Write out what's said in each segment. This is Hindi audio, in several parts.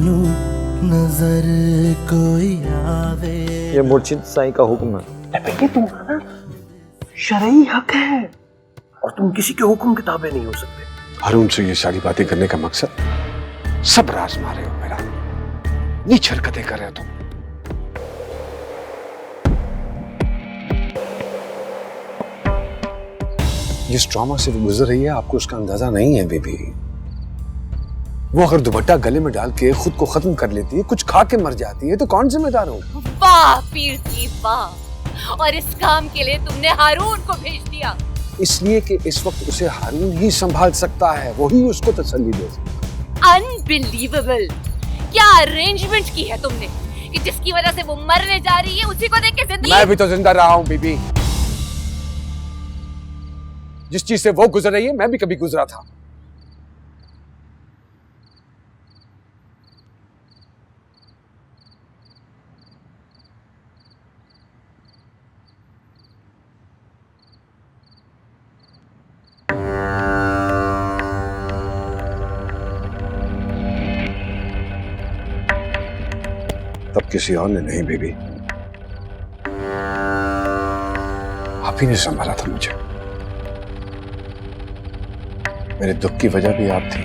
मैनू नजर कोई आवे। ये मुर्शिद साईं का हुक्म है। बेटे तुम्हारा शरई हक है और तुम किसी के हुक्म के ताबे नहीं हो सकते। हारून से ये सारी बातें करने का मकसद सब राज मारे हो मेरा, नीच हरकतें कर रहे हो तुम। जिस ट्रॉमा से वो गुजर रही है आपको उसका अंदाजा नहीं है बेबी। वो अगर दुपट्टा गले में डाल के खुद को खत्म कर लेती है, कुछ खा के मर जाती है, तो कौन जिम्मेदार हो? वाह पीर की वाह, और इस काम के लिए तुमने हारून को भेज दिया। इसलिए कि इस वक्त उसे हारून ही संभाल सकता है, वही उसको तसल्ली दे सकता है। अनबिलीवेबल, क्या अरेंजमेंट की है तुमने कि जिसकी वजह से वो मरने जा रही है उसी को देख के जिंदगी। मैं भी तो जिंदा रहा हूं बीबी। जिस चीज से वो गुजर रही है मैं भी कभी गुजरा था। तब किसी और ने नहीं बेबी, आप ही ने संभाला था मुझे। मेरे दुख की वजह भी आप थी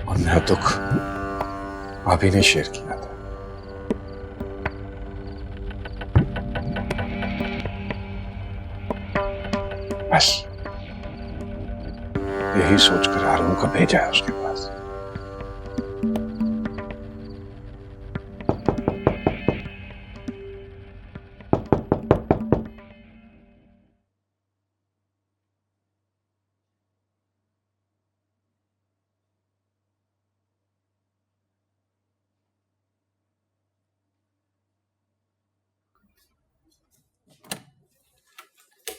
और मेरा दुख आप ही ने शेयर किया था। बस यही सोचकर हारून को भेजा है उसके पास।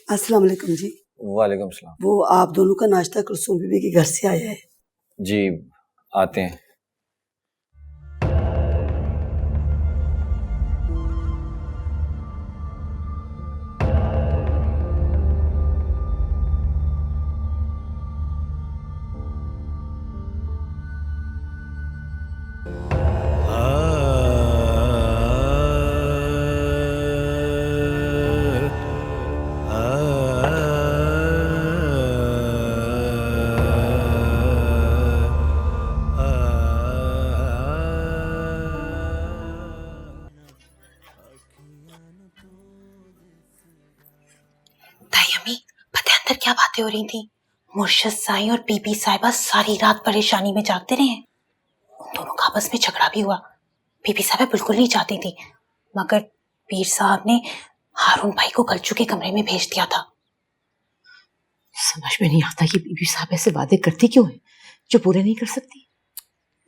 अस्सलाम वालेकुम जी। वालेकुम सलाम। वो आप दोनों का नाश्ता कुलसूम बीबी के घर से आया है। जी आते हैं। क्या बातें हो रही थी? मुर्शिद साईं और बीबी साहिबा सारी रात परेशानी में जागते रहे हैं। उन दोनों का आपस में झगड़ा भी हुआ। बीबी साहिबा बिल्कुल नहीं चाहती थी, मगर पीर साहब ने हारून भाई को कलचू के कमरे में भेज दिया था। समझ में नहीं आता कि बीबी साहब ऐसे वादे करती क्यों है जो पूरे नहीं कर सकती।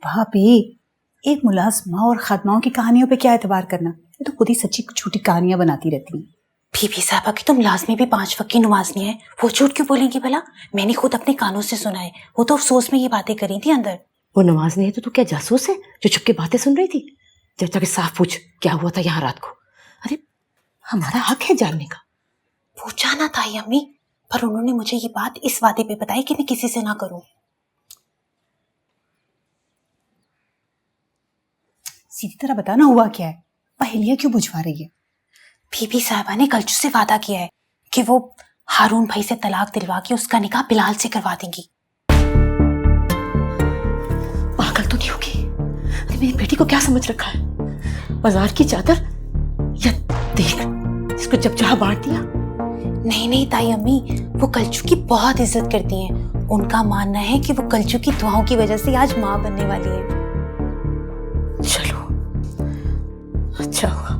भाभी, एक मुलाजमा और खादमाओं की कहानियों पे क्या एतबार करना, ये तो खुद ही सच्ची झूठी कहानियां बनाती रहती हैं। बीबी साहबा की तो मुलाजमी भी 5 वक्त की नमाज़नी है, वो झूठ क्यों बोलेंगी भला? मैंने खुद अपने कानों से सुना है। वो तो अफसोस में ये बातें करी थी अंदर। वो नमाज नहीं है तो तू क्या जासूस है जो छुप के बातें सुन रही थी? जब जाके साफ पूछ क्या हुआ था यहाँ रात को। अरे हमारा हक है जानने का। पूछा ना था अम्मी, पर उन्होंने मुझे ये बात इस वादे पे बताई कि मैं किसी से ना करूं। सीधी तरह बताना हुआ क्या है, पहेलियां क्यों बुझवा रही है? बीबी साहिबा ने कलचू से वादा किया है कि वो हारून भाई से तलाक दिलवा के उसका निकाह बिलाल से करवा देंगी। पागल तो नहीं होगी? अरे मेरी बेटी को क्या समझ रखा है? बाजार की चादर या देख इसको जब चाह बांट दिया। नहीं नहीं ताई अम्मी, वो कलचू की बहुत इज्जत करती हैं। उनका मानना है कि वो कलचू की दुआओं की वजह से आज माँ बनने वाली है। चलो अच्छा हुआ,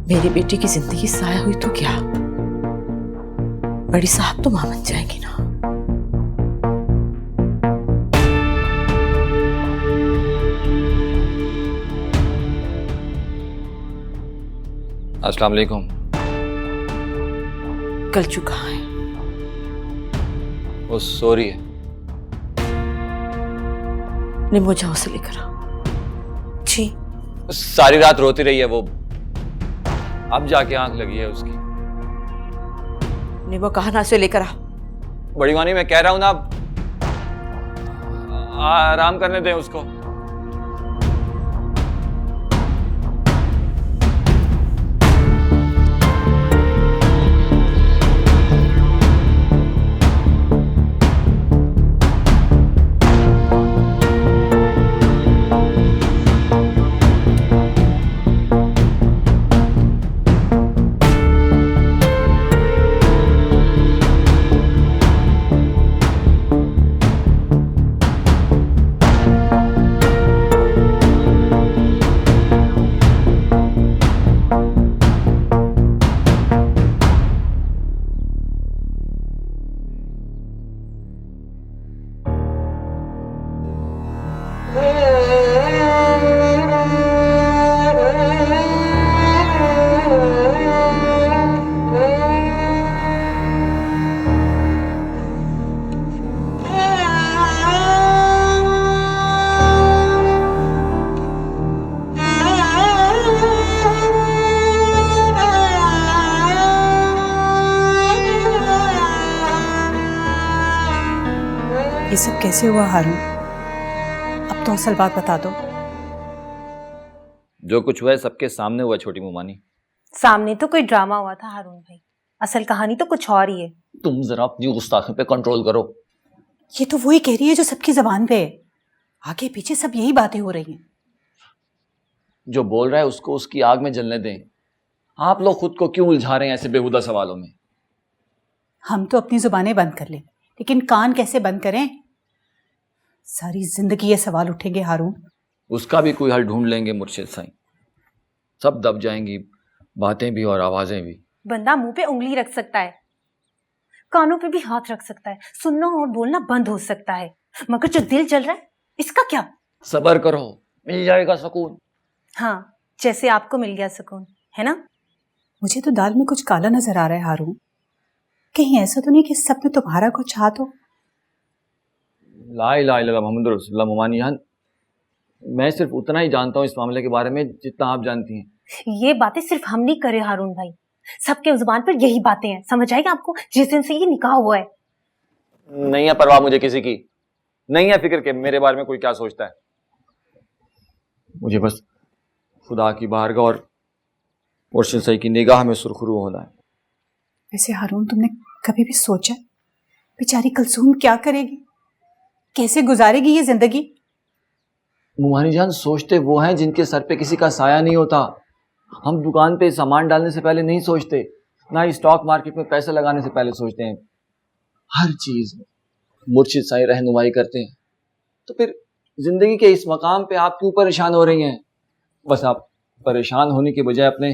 मेरी बेटी की जिंदगी साया हुई तो क्या, बड़ी साहब तो मां बन जाएंगी ना। अस्सलाम वालेकुम। कलचू कहाँ है? वो सो रही है। निम्बो जाओ से लेकर आओ। जी। सारी रात रोती रही है वो, अब जाके आंख लगी है उसकी। निम्बो कहाँ ना से लेकर आ। बड़ी मानी मैं कह रहा हूं ना, आराम करने दें उसको। ये सब कैसे हुआ हारून? अब तो असल बात बता दो। जो कुछ हुआ है सबके सामने हुआ छोटी मुमानी। सामने तो कोई ड्रामा हुआ था हारून भाई, असल कहानी तो कुछ और ही है। तुम जरा अपनी गुस्ताखी पे कंट्रोल करो। ये तो वही कह रही है जो सबकी जबान पे है, आगे पीछे सब यही बातें हो रही हैं। जो बोल रहा है उसको उसकी आग में जलने दें। आप लोग खुद को क्यों उलझा रहे हैं ऐसे बेहुदा सवालों में? हम तो अपनी जुबानें बंद कर लें, लेकिन कान कैसे बंद करें? सारी जिंदगी ये सवाल उठेंगे हारून। उसका भी कोई हल ढूंढ लेंगे मुर्शिद साईं। सब दब जाएंगी, बातें भी और आवाजें भी। बंदा मुंह पे उंगली रख सकता है, कानों पे भी हाथ रख सकता है, सुनना और बोलना बंद हो सकता है, मगर जो दिल जल रहा है इसका क्या? सब्र करो, मिल जाएगा सुकून। हाँ, जैसे आपको मिल गया सुकून, है ना? मुझे तो दाल में कुछ काला नजर आ रहा है हारून। कहीं ऐसा तो नहीं कि सब में तुम्हारा कुछ हाथ हो? ला इलाहा इल्लल्लाह मुहम्मद रसूलुल्लाह मुमानी जान, मैं सिर्फ उतना ही जानता हूँ इस मामले के बारे में जितना आप जानती हैं। ये बातें सिर्फ हम नहीं करे हारून भाई, सबके जुबान पर यही बातें हैं। समझ आएगा आपको जिस दिन से ये निकाह हुआ है। नहीं है परवाह मुझे किसी की, नहीं है फिक्र के मेरे बारे में कोई क्या सोचता है। मुझे बस खुदा की बारगाह और मुर्शिद साईं की निगाह में सुरखरू होना है। वैसे हारून, तुमने कभी भी सोचा बेचारी कलसूम क्या करेगी, कैसे गुजारेगी ये जिंदगी? मुमानी जान, सोचते वो हैं जिनके सर पे किसी का साया नहीं होता। हम दुकान पे सामान डालने से पहले नहीं सोचते, ना ही स्टॉक मार्केट में पैसे लगाने से पहले सोचते हैं। हर चीज में मुर्शिद साईं रहनुमाई करते हैं। तो फिर जिंदगी के इस मकाम पे आप क्यों परेशान हो रही हैं? बस आप परेशान होने के बजाय अपने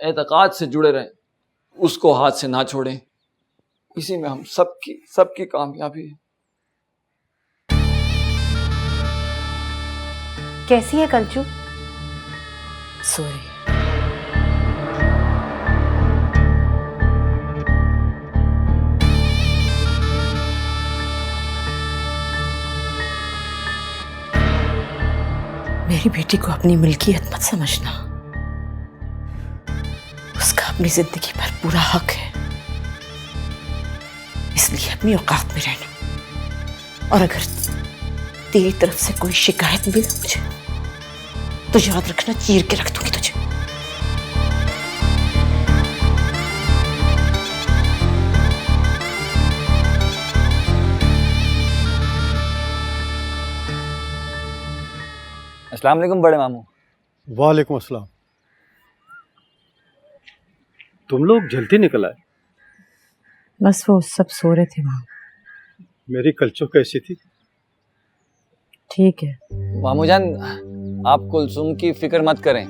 एतकाद से जुड़े रहें, उसको हाथ से ना छोड़ें। इसी में हम सबकी कामयाबी है। कैसी है कलचू? सॉरी। मेरी बेटी को अपनी मिल्कियत मत समझना, उसका अपनी जिंदगी पर पूरा हक है, इसलिए अपनी औकात में रहना। और अगर तेरी तरफ से कोई शिकायत मिले मुझे तो याद रखना, चीर के रख दूंगी तुझे। अस्सलाम वालेकुम बड़े मामू। वालेकुम अस्सलाम। तुम लोग जल्दी निकल आए। बस वो सब सो रहे थे वहां। मेरी कलचो कैसी थी? ठीक है। मामू जान, आप कुलसुम की फिक्र मत करें,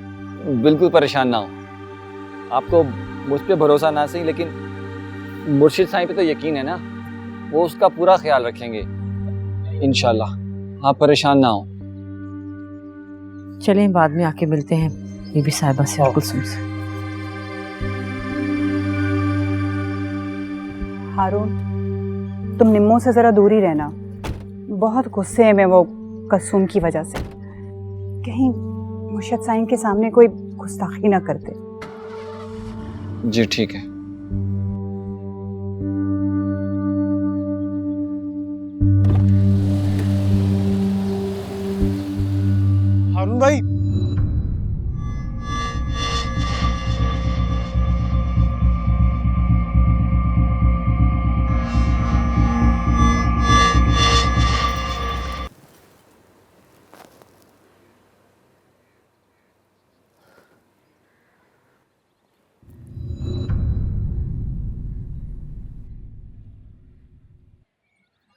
बिल्कुल परेशान ना हो। आपको मुझ पे भरोसा ना सही, लेकिन मुर्शिद साईं पे तो यकीन है ना, वो उसका पूरा ख्याल रखेंगे इंशाल्लाह। आप परेशान ना हो। चलें बाद में आके मिलते हैं बीबी साहिबा से और कुलसुम से। हारून, तुम निम्मो से जरा दूर ही रहना, बहुत गुस्से में वो कलसूम की वजह से। कहीं मुर्शिद साईं के सामने कोई गुस्ताखी ना करते। जी ठीक है। हारून भाई।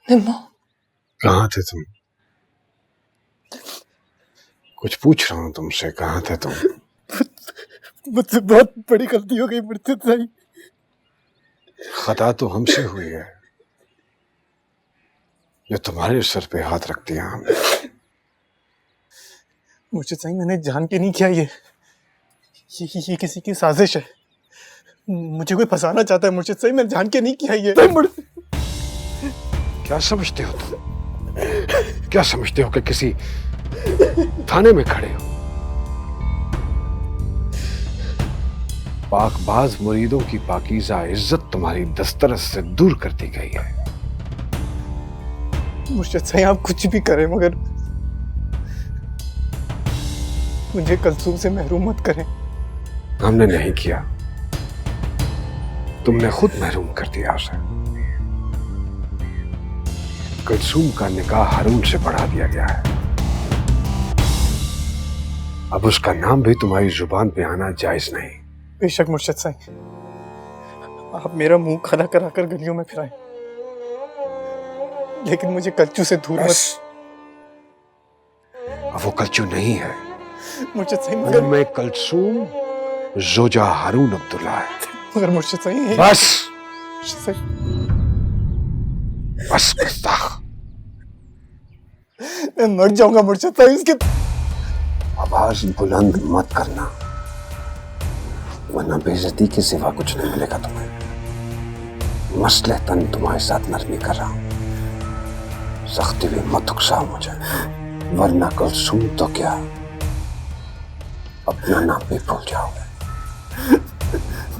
निम्मो, कहाँ थे तुम? कुछ पूछ रहा हूँ तुमसे, कहाँ थे तुम? मुझसे बहुत बड़ी गलती हो गई मुर्शिद साईं। खता तो हमसे हुई है, जो तुम्हारे सर पे हाथ रख दिया हमने। मुर्शिद साईं, मैंने जान के नहीं किया ये किसी की साजिश है। मुझे कोई फंसाना चाहता है मुर्शिद साईं, मैंने जान के नहीं किया ये। क्या समझते हो तुम? क्या समझते हो कि किसी थाने में खड़े हो? पाकबाज मुरीदों की पाकीज़ा इज्जत तुम्हारी दस्तरस से दूर कर दी गई है। मुर्शिद साईं, आप कुछ भी करें मगर मुझे कलसूम से महरूम मत करें। हमने नहीं किया, तुमने खुद महरूम कर दिया उसे। कलसूम का निकाह हारून से बढ़ा दिया गया है। अब उसका नाम भी तुम्हारी जुबान पे आना जायज नहीं। बेशक मुर्शिद साईं, आप मेरा मुंह खड़ा कराकर गलियों में फिराएं, लेकिन मुझे कल्चू से दूर मत। अब वो कल्चू नहीं है, मुर्शिद साईं, मगर मैं कलसूम जोजा हारून अब्दुल्ला है। मगर मुर्शिद साईं, बस मुर्शिद साईं, बस गुस्ताख। मैं मर जाऊंगा मुर्शिद साईं। इसके आवाज बुलंद मत करना, वरना बेइज्जती के सिवा कुछ नहीं मिलेगा तुम्हें। मसलहतन तुम्हारे साथ नरमी कर रहा हूं, सख्ती भी मत उकसाओ मुझे, वरना कलसूम तो क्या अपना नाम भी भूल जाओगे।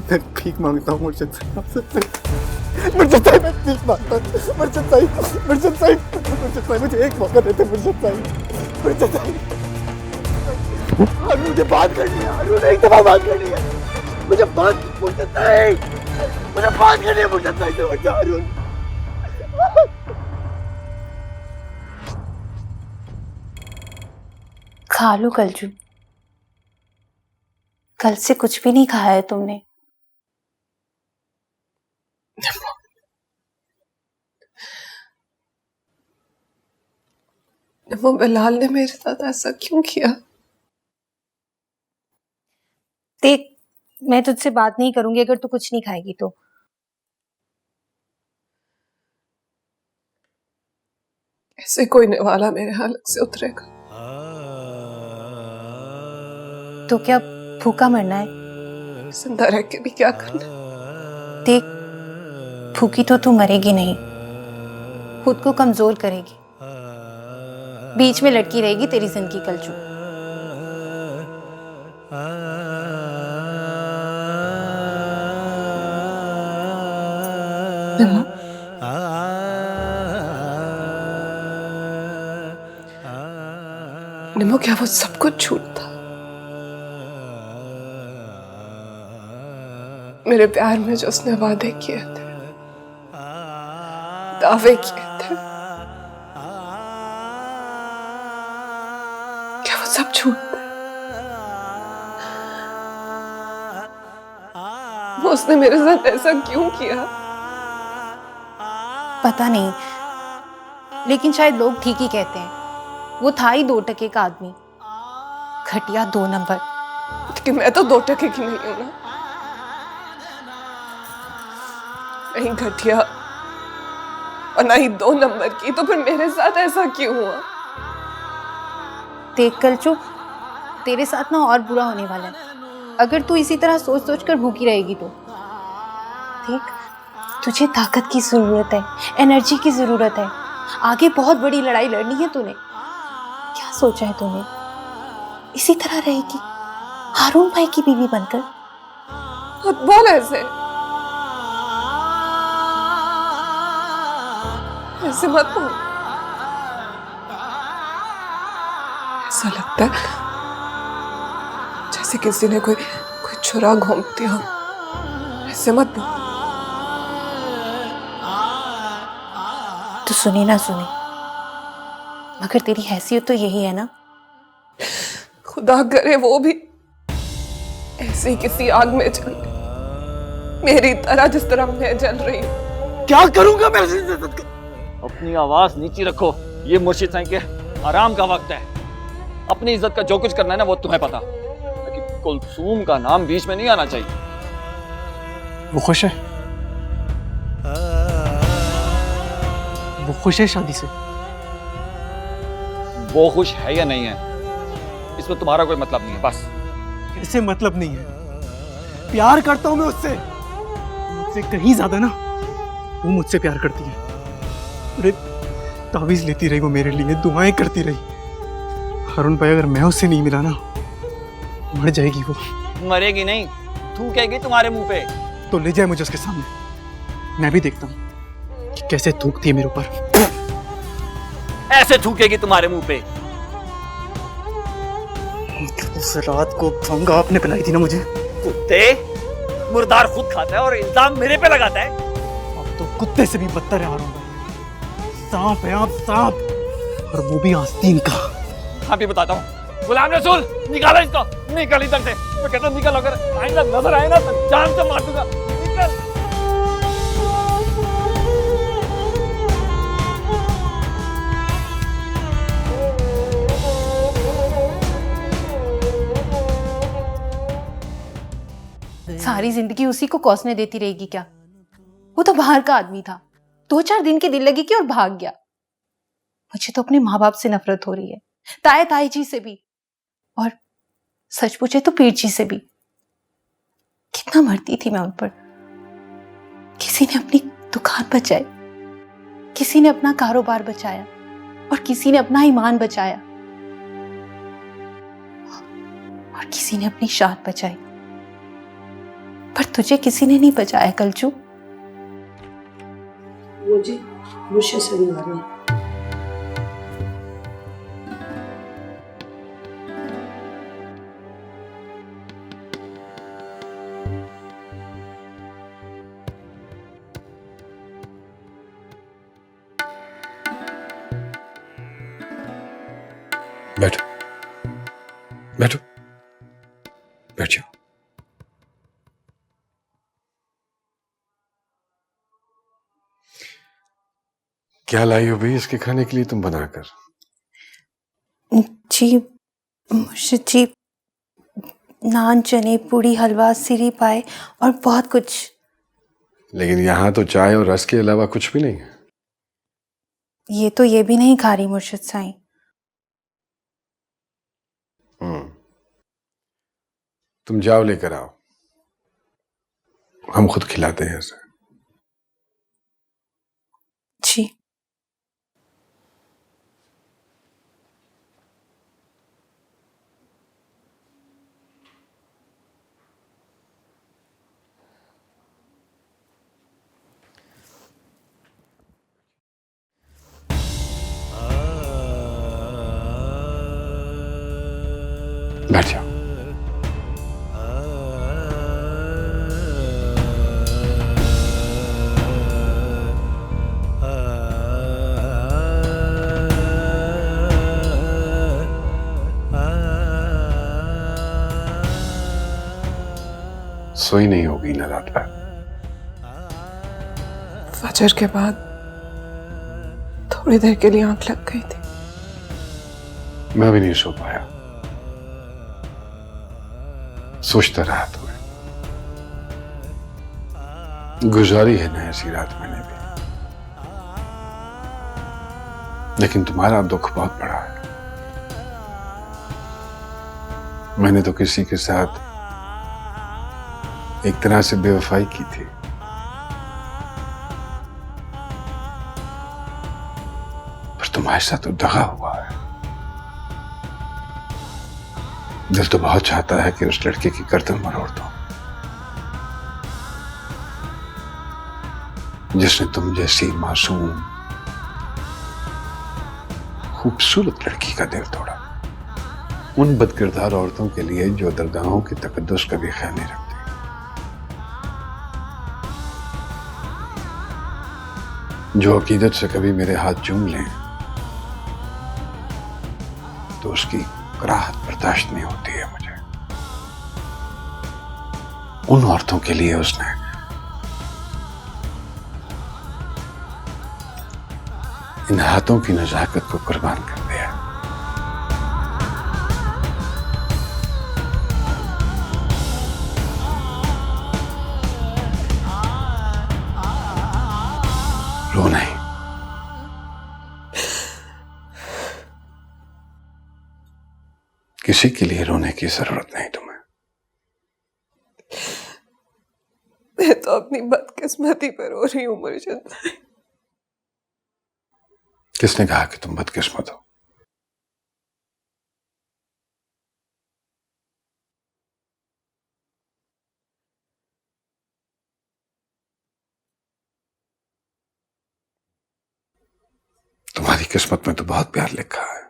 मैं भीख मांगता हूँ मुर्शिद साईं आपसे। मुर्शिद साईं, मैं भीख मांगता हूँ। मुर्शिद साईं, मुर्शिद साईं, मुर्शिद साईं, मुझे एक मौका देते मुर्शिद साईं। मुर्शिद साईं, हारून, मुझे बात करनी है। हारून, एक दफा बात करनी है मुझे। बात मुर्शिद साईं, मुझे बात करनी है मुर्शिद साईं से। हारून, खा लो कलजू, कल से कुछ भी नहीं खाया है तुमने। निम्मो, बिलाल ने मेरे साथ ऐसा क्यों किया? देख, मैं तुझसे बात नहीं करूंगी अगर तू कुछ नहीं खाएगी तो। ऐसे कोई निवाला मेरे हालत से उतरेगा? तो क्या भूखा मरना है? जिंदा रह के भी क्या करना? देख, भूखी तो तू मरेगी नहीं, खुद को कमजोर करेगी, बीच में लटकी रहेगी तेरी जिंदगी कलजू। निम्मो, क्या वो सब कुछ झूठ था? मेरे प्यार में जो उसने वादे किए थे, दावे किए थे, क्या वो सब झूठ थे? वो उसने मेरे साथ ऐसा क्यों किया? पता नहीं, लेकिन शायद लोग ठीक ही कहते हैं। वो था ही 2 टके का आदमी, घटिया 2 नंबर। कि मैं तो 2 टके की नहीं हूं ना। नहीं घटिया और ना ही 2 नंबर की, तो फिर मेरे साथ ऐसा क्यों हुआ? देख कलचू, तेरे साथ ना और बुरा होने वाला है अगर तू इसी तरह सोच सोच कर भूखी रहेगी तो। देख, तुझे ताकत की जरूरत है, एनर्जी की जरूरत है। आगे बहुत बड़ी लड़ाई लड़नी है तूने। क्या सोचा है तूने? इसी तरह रहेगी हारून भाई की बीवी बनकर? मत बोल ऐसे, ऐसे मत बोल। ऐसा लगता है जैसे किसी ने कोई छुरा घोंप दिया। ऐसे मत बोल। तो सुनी ना सुनी, मगर तेरी हैसियत तो यही है ना। खुदा करे वो भी ऐसे ही किसी आग में जल मेरी तरह, जिस तरह मैं जल रही हूँ। क्या करूंगा मैं इज्जत का? अपनी आवाज नीचे रखो, ये मुर्शिद साईं के आराम का वक्त है। अपनी इज्जत का जो कुछ करना है ना वो तुम्हें पता, लेकिन कुलसूम का नाम बीच में नहीं आना चाहिए। वो खुश है? वो खुश है शादी से? वो खुश है या नहीं है इसमें तुम्हारा कोई मतलब नहीं है। बस ऐसे मतलब नहीं है, प्यार करता हूं मैं उससे, मुझसे कहीं ज्यादा ना वो मुझसे प्यार करती है। अरे तावीज लेती रही वो मेरे लिए, दुआएं करती रही। हारून भाई अगर मैं उससे नहीं मिला ना मर जाएगी वो। मरेगी नहीं, थूकेगी तुम्हारे मुंह पे। तो ले जाए मुझे उसके सामने, मैं भी देखता हूँ कि कैसे थूकती है मेरे ऊपर। ऐसे थूकेगी तुम्हारे मुंह पे। उस रात को भंगा आपने पिलाई थी ना मुझे। कुत्ते मुर्दार खुद खाता है और इल्जाम मेरे पे लगाता है। अब तो कुत्ते से भी बदतर है हारून भाई, सांप है आप, सांप, और वो भी आस्तीन का। हाँ भी बताता हूँ, गुलाम रसूल निकालो इसको, निकल इधर से। मैं कहता हूँ निकल, अगर आइंदा नजर आए ना तो जान से मार दूंगा। निकल। सारी जिंदगी उसी को कोसने देती रहेगी क्या? वो तो बाहर का आदमी था, 2-4 दिन की दिल लगी की और भाग गया। मुझे तो अपने माँ बाप से नफरत हो रही है, ताए ताई जी से भी, और सच पूछे तो पीर जी से भी। कितना मरती थी मैं उन पर। किसी ने अपनी दुकान बचाई, किसी ने अपना कारोबार बचाया, और किसी ने अपना ईमान बचाया, और किसी ने अपनी शान बचाई। पर तुझे किसी ने नहीं बचाया कलचू। मुझे मुझसे सुनने वाले बैठो बैठो बैठ जाओ। क्या लाई हो भाई इसके खाने के लिए तुम बनाकर? जी मुर्शिद जी, नान, चने, पूड़ी, हलवा, सिरी पाए और बहुत कुछ। लेकिन यहाँ तो चाय और रस के अलावा कुछ भी नहीं है। ये तो ये भी नहीं खा रही मुर्शिद साईं। तुम जाओ लेकर आओ, हम खुद खिलाते हैं इसे। जी बैठ जाओ। सोई नहीं होगी ना रात भर? फजर के बाद थोड़ी देर के लिए आंख लग गई थी। मैं भी नहीं सो पाया, सोचता रहा तुम्हें। गुजारी है ना ऐसी रात मैंने भी, लेकिन तुम्हारा दुख बहुत बड़ा है। मैंने तो किसी के साथ एक तरह से बेवफाई की थी, पर तुम्हारे साथ तो दगा हुआ है। दिल तो बहुत चाहता है कि उस लड़के की गर्दन मरोड़ दो जिसने तुम जैसी मासूम खूबसूरत लड़की का दिल तोड़ा। उन बदकिरदार औरतों के लिए जो दरगाहों की तकद्दुस का भी ख्याल नहीं रखती, जो अकीदत से कभी मेरे हाथ चूम लें तो उसकी कराहत बर्दाश्त नहीं होती है मुझे। उन औरतों के लिए उसने इन हाथों की नजाकत को कुर्बान कर दिया। रो नहीं, किसी के लिए रोने की जरूरत नहीं तुम्हें। मैं तो अपनी बदकिस्मती पर रो रही हूँ मुर्शिद साईं। किसने कहा कि तुम बदकिस्मत हो? तुम्हारी किस्मत में तो बहुत प्यार लिखा है,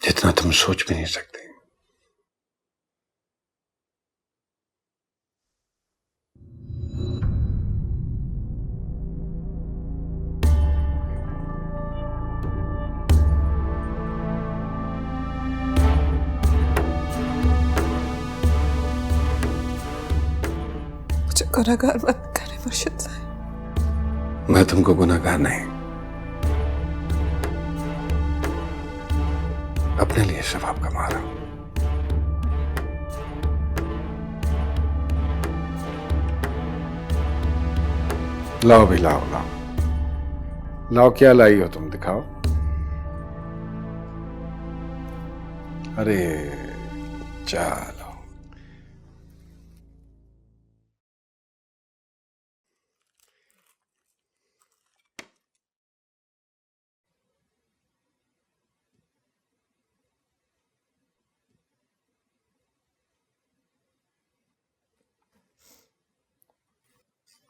जितना तुम सोच भी नहीं सकते। मुझे गुनहगार मत करे मुर्शिद साईं। मैं तुमको गुनहगार नहीं, अपने लिए सवाब कमा रहा हूं। लाओ भी लाओ, लाओ क्या लाई हो तुम, दिखाओ। अरे चलो,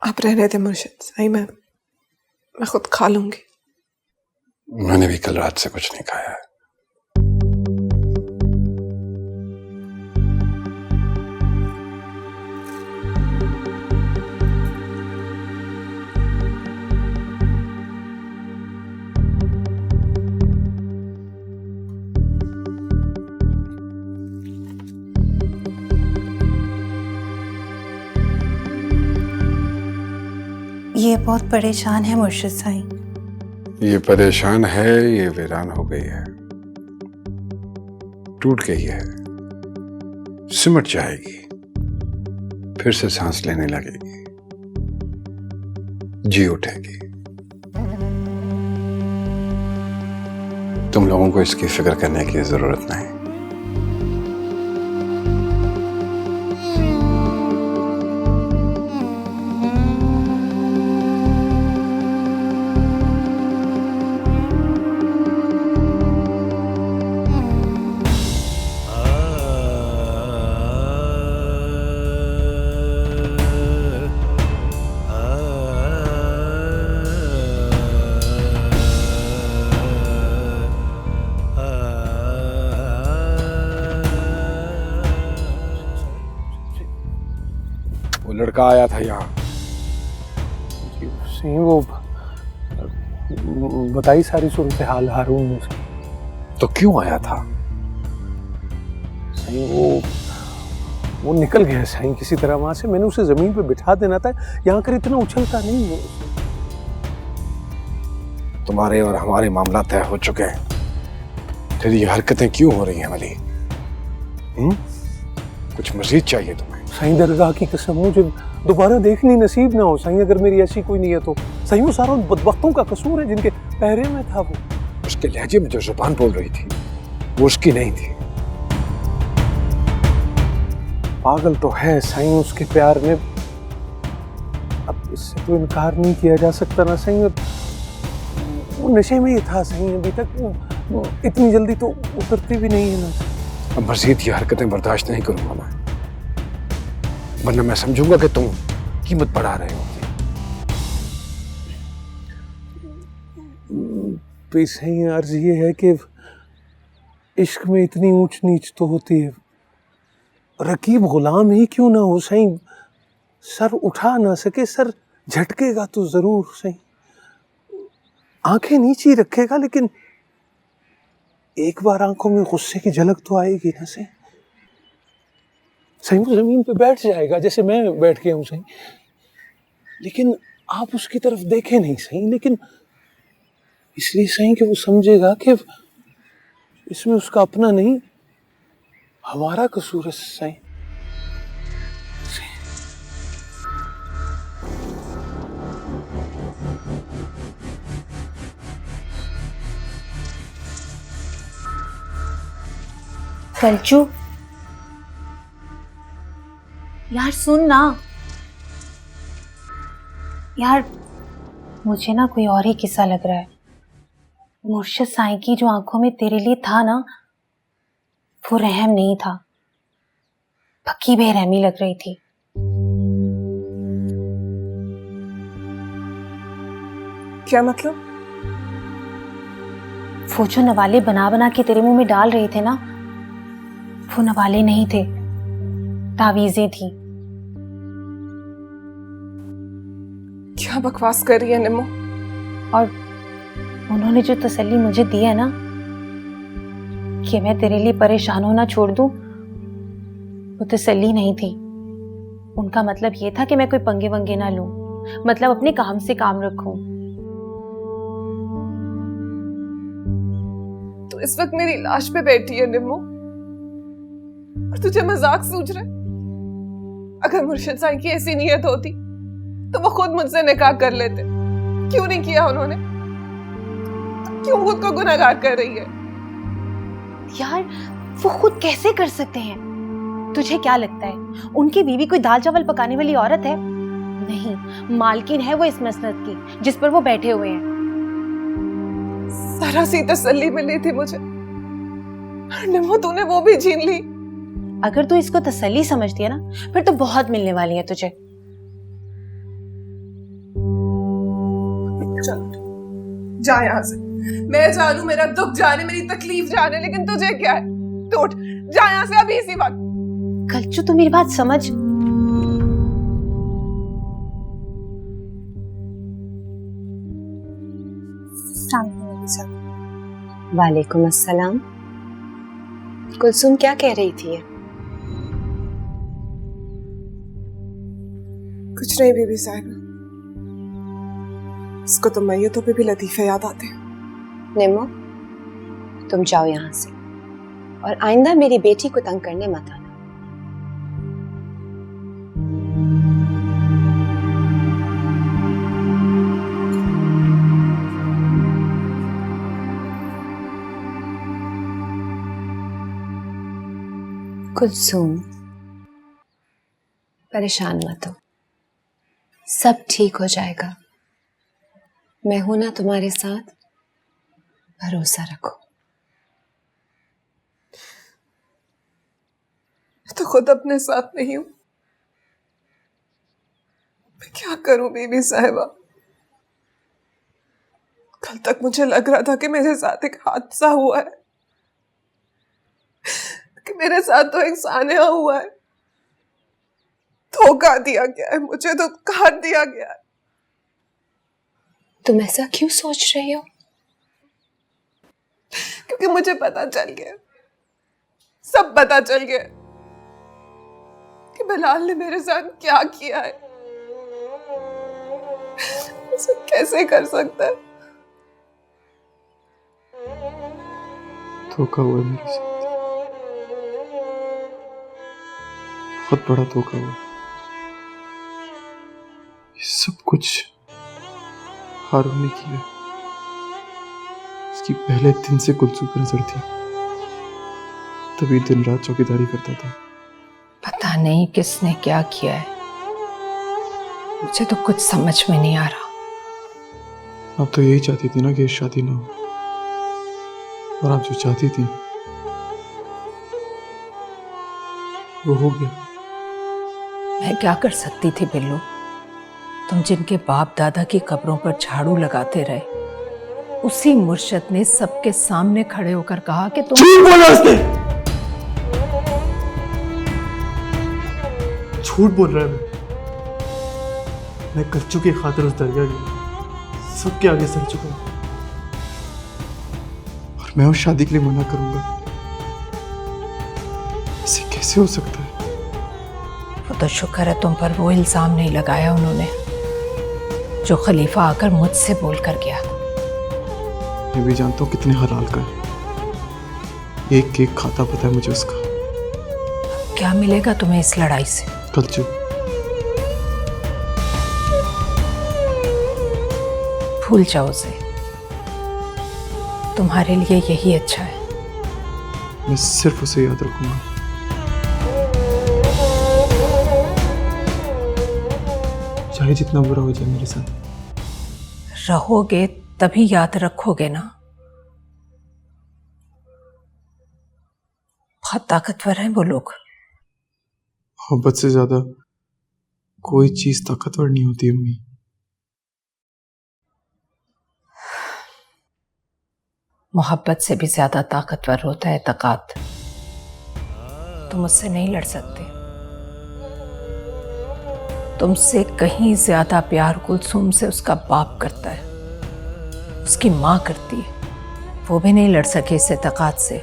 आप रहने दे मुर्शिद साईं, मैं खुद खा लूंगी। मैंने भी कल रात से कुछ नहीं खाया है। ये बहुत परेशान है मुर्शिद साईं। ये परेशान है, ये वीरान हो गई है, टूट गई है, सिमट जाएगी, फिर से सांस लेने लगेगी, जी उठेगी। तुम लोगों को इसकी फिक्र करने की जरूरत नहीं। वो लड़का आया था यहाँ, सही वो बताई सारी सूरत हाल हारून ने। तो क्यों आया था? सही वो निकल गया सही किसी तरह वहां से। मैंने उसे जमीन पे बिठा देना था, यहाँ कर इतना उछलता नहीं वो। तुम्हारे और हमारे मामला तय हो चुके हैं, फिर ये हरकतें क्यों हो रही हैं वली? कुछ मजीद चाहिए तुम्हें? सही दरगाह की कसम, मुझे दोबारा देखनी नसीब ना हो सही, अगर मेरी ऐसी कोई नीयत हो। सही वो सारा उन बदबख्तों का कसूर है जिनके पहरे में था वो। उसके लहजे में जो जुबान बोल रही थी वो उसकी नहीं थी। पागल तो है सही उसके प्यार में, अब इससे तो इनकार नहीं किया जा सकता ना सही। वो नशे में ही था सही, अभी तक वो इतनी जल्दी तो उतरती भी नहीं है ना। अब मजीद ये हरकतें बर्दाश्त नहीं करूंगा मैं, वरना मैं समझूंगा कि तुम कीमत बढ़ा रहे हो। सही अर्ज ये है कि इश्क में इतनी ऊंच नीच तो होती है, रकीब गुलाम ही क्यों ना हो सही, सर उठा ना सके, सर झटकेगा तो जरूर सही, आंखें नीची रखेगा लेकिन एक बार आंखों में गुस्से की झलक तो आएगी ना सही। सही वो जमीन पे बैठ जाएगा जैसे मैं बैठ गया हूं सही, लेकिन आप उसकी तरफ देखें नहीं सही, लेकिन इसलिए सही कि वो समझेगा कि इसमें उसका अपना नहीं हमारा कसूर है सही। कलचू यार सुन ना यार, मुझे ना कोई और ही किस्सा लग रहा है। मुर्शिद साईं की जो आंखों में तेरे लिए था ना, वो रहम नहीं था, पक्की बेरहमी लग रही थी। क्या मतलब? वो जो नवाले बना बना के तेरे मुंह में डाल रहे थे ना, वो नवाले नहीं थे, तावीजें थी। क्या बकवास कर रही है निम्मो? और उन्होंने जो तसल्ली मुझे दी है ना कि मैं तेरे लिए परेशान होना छोड़ दूं, वो तसल्ली नहीं थी। उनका मतलब ये था कि मैं कोई पंगे वंगे ना लूं, मतलब अपने काम से काम रखूं। तो इस वक्त मेरी लाश पे बैठी है निम्मो और तुझे मजाक सूझ रहा है? अगर मुर्शिद साईं की ऐसी नीयत होती तो वो खुद मुझसे निकाह कर लेते। क्यों नहीं किया उन्होंने? क्यों खुद को गुनहगार कर रही है? यार वो खुद कैसे कर सकते हैं? तुझे क्या लगता है उनकी बीवी कोई दाल चावल पकाने वाली औरत है? नहीं, मालकिन है वो इस मसनद की जिस पर वो बैठे हुए हैं। जरा सी तसल्ली मिली थी मुझे, निम्मो तूने वो भी छीन ली। अगर तू इसको तसल्ली समझती है ना, फिर तो बहुत मिलने वाली है तुझे। चल जा यहाँ से। मैं जानू मेरा दुख जाने, मेरी तकलीफ जाने, लेकिन तुझे क्या है? तू उठ, जा यहाँ से अभी इसी वक्त। कलचू तू मेरी बात समझ। वालेकुम अस्सलाम। कुलसुम क्या कह रही थी? कुछ नहीं बीबी साहिबा, इसको तो मैयतों पे भी लतीफे याद आते हैं। निम्मो तुम जाओ यहाँ से और आइंदा मेरी बेटी को तंग करने मत आना। कुलसुम परेशान मत हो, सब ठीक हो जाएगा। मैं हूं ना तुम्हारे साथ, भरोसा रखो। मैं तो खुद अपने साथ नहीं हूं, मैं क्या करूं बीबी साहिबा? कल तक मुझे लग रहा था कि मेरे साथ एक हादसा हुआ है, कि मेरे साथ तो एक सान्या हुआ है। धोखा दिया गया है मुझे, तो काट दिया गया है। तुम ऐसा क्यों सोच रही हो? क्योंकि मुझे पता चल गया, सब पता चल गया कि बिलाल ने मेरे साथ क्या किया है। उसे कैसे कर सकता है? धोखा हुआ मेरे साथ, बहुत बड़ा धोखा हुआ। ये सब कुछ हारून ने किया। उसकी पहले दिन से कुलसुम पर नजर थी, तभी दिन रात चौकीदारी करता था। पता नहीं किसने क्या किया है, मुझे तो कुछ समझ में नहीं आ रहा। आप तो यही चाहती थी ना कि शादी ना हो, और आप जो चाहती थी वो हो गया। मैं क्या कर सकती थी बिल्लू? तुम जिनके बाप दादा की कब्रों पर झाड़ू लगाते रहे, उसी मुर्शद ने सबके सामने खड़े होकर कहा कि तुम झूठ बोला उसने, झूठ बोल रहा है। मैं कच्चू की खातिर उस दरगाह गया, सबके आगे सर झुका, और मैं उस शादी के लिए मना करूंगा? ऐसे कैसे हो सकता है? वो तो शुक्र है तुम पर वो इल्जाम नहीं लगाया उन्होंने जो खलीफा आकर मुझसे बोल कर गया। मैं भी जानता हूँ कितने हलाल का है, एक केक खाता पता है मुझे उसका। क्या मिलेगा तुम्हें इस लड़ाई से? कल्चू, भूल जाओ उसे, तुम्हारे लिए यही अच्छा है। मैं सिर्फ उसे याद रखूंगा। चाहे जितना बुरा हो जाए मेरे साथ। रहोगे तभी याद रखोगे ना। बहुत ताकतवर हैं वो लोग। मोहब्बत से ज्यादा कोई चीज ताकतवर नहीं होती अम्मी। मोहब्बत से भी ज्यादा ताकतवर होता है एतकाद। तुम उससे नहीं लड़ सकते। तुमसे कहीं ज्यादा प्यार कुलसूम से उसका बाप करता है, उसकी माँ करती है। वो भी नहीं लड़ सके इस एतकाद से।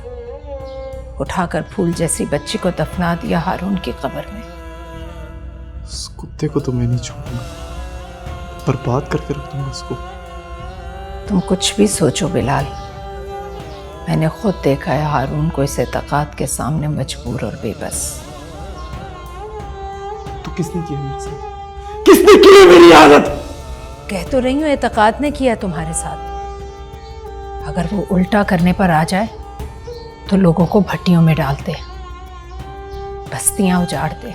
उठाकर फूल जैसी बच्ची को दफना दिया हारून की कब्र में। उस कुत्ते को तो मैं नहीं छोड़ूंगा, बर्बाद करके रख दूंगा उसको। तुम कुछ भी सोचो बिलाल, मैंने खुद देखा है हारून को इस एतकाद के सामने मजबूर और बेबस। तो किसने किया मेरे साथ? किसने की मेरी आदत? कह तो रही हूं एतकाद ने किया तुम्हारे साथ। अगर वो उल्टा करने पर आ जाए तो लोगों को भट्टियों में डालते, बस्तियां उजाड़ते,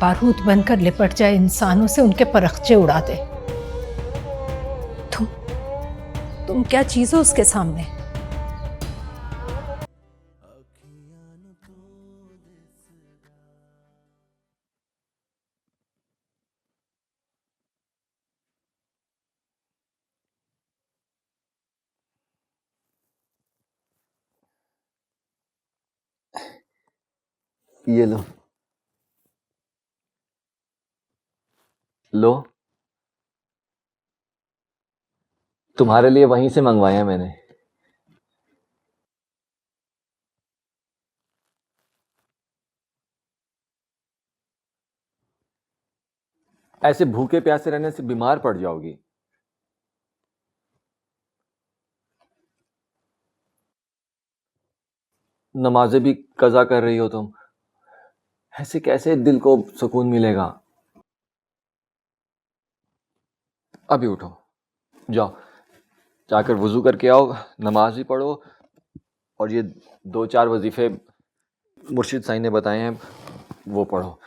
बारूद बनकर लिपट जाए इंसानों से, उनके परखचे उड़ा दे। तुम क्या चीज हो उसके सामने? ये लो लो, तुम्हारे लिए वहीं से मंगवाया मैंने। ऐसे भूखे प्यासे रहने से बीमार पड़ जाओगी। नमाजें भी कज़ा कर रही हो तुम, ऐसे कैसे दिल को सुकून मिलेगा? अभी उठो, जाओ जाकर वुजू करके आओ, नमाज भी पढ़ो, और ये 2-4 वजीफे मुर्शिद साईं ने बताए हैं वो पढ़ो।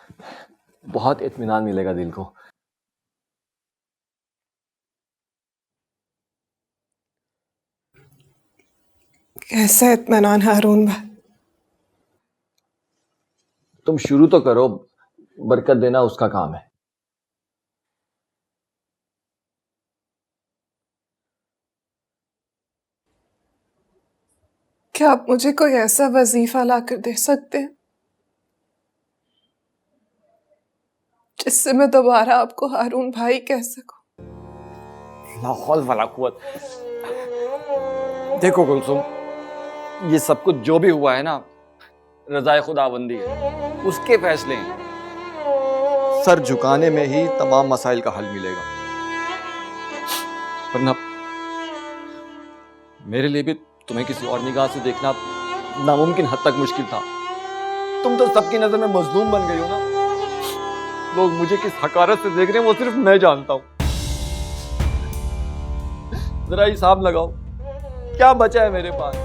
बहुत इत्मीनान मिलेगा दिल को। कैसा इत्मीनान हारून भाई? तुम शुरू तो करो, बरकत देना उसका काम है। क्या आप मुझे कोई ऐसा वजीफा ला कर दे सकते हैं जिससे मैं दोबारा आपको हारून भाई कह सकूं? ला हौल वला कुव्वत। देखो कुलसुम, ये सब कुछ जो भी हुआ है ना, रज़ाए खुदाबंदी है, उसके फैसले हैं। सर झुकाने में ही तमाम मसाइल का हल मिलेगा। वरना मेरे लिए भी तुम्हें किसी और निगाह से देखना नामुमकिन हद तक मुश्किल था। तुम तो सबकी नजर में मजलूम बन गई हो ना। लोग मुझे किस हकारत से देख रहे हैं वो सिर्फ मैं जानता हूं। जरा हिसाब लगाओ, क्या बचा है मेरे पास?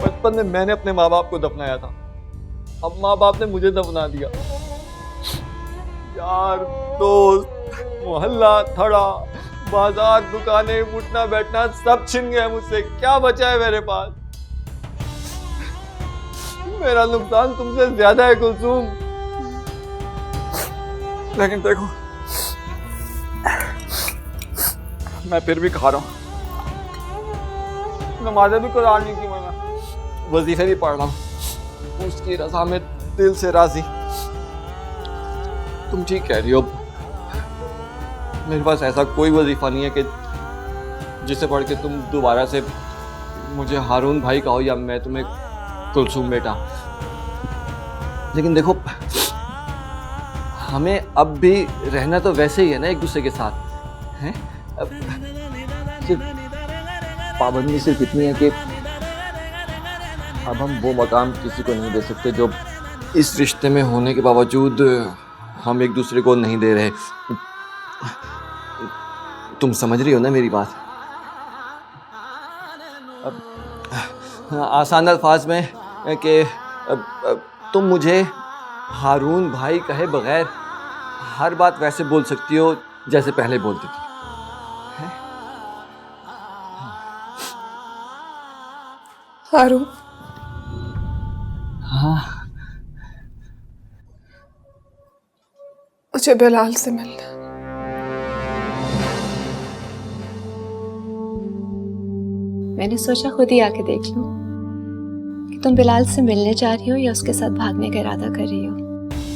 बचपन में मैंने अपने माँ बाप को दफनाया था, अब माँ बाप ने मुझे दफना दिया। यार, दोस्त, मोहल्ला, थड़ा, बाजार, दुकानें, उठना बैठना सब छिन गया मुझसे। क्या बचा है मेरे पास? मेरा नुकसान तुमसे ज्यादा है कुलसूम। लेकिन देखो, मैं फिर भी खा रहा हूं। नमाज़ें भी कुरान नहीं की मैंने, वजीफे भी पढ़ रहा हूँ, उसकी रज़ा में दिल से राजी। तुम ठीक कह रही हो, मेरे पास ऐसा कोई वजीफा नहीं है कि जिसे पढ़ के तुम दोबारा से मुझे हारून भाई कहो या मैं तुम्हें कुलसूम बेटा। लेकिन देखो, हमें अब भी रहना तो वैसे ही है ना एक दूसरे के साथ, हैं? अब सिर्फ पाबंदी सिर्फ इतनी है कि अब हम वो मकाम किसी को नहीं दे सकते जो इस रिश्ते में होने के बावजूद हम एक दूसरे को नहीं दे रहे। तुम समझ रही हो ना मेरी बात? अब आसान अल्फाज में कि तुम मुझे हारून भाई कहे बगैर हर बात वैसे बोल सकती हो जैसे पहले बोलती थी। हारून, हाँ, मुझे बिलाल से मिलना। मैंने सोचा खुद ही आके देख लूं कि तुम बिलाल से मिलने जा रही हो या उसके साथ भागने का इरादा कर रही हो।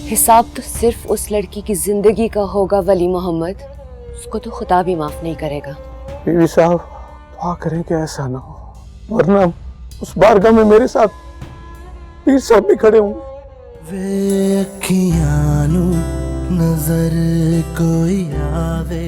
हिसाब तो सिर्फ उस लड़की की जिंदगी का होगा वली मोहम्मद, उसको तो खुदा भी माफ नहीं करेगा। बीवी साहब, दुआ करें कि ऐसा ना हो, वरना उस बारगाह में मेरे साथ पीर साहब भी खड़े होंगे। वे अखियां नू नजर कोई आवे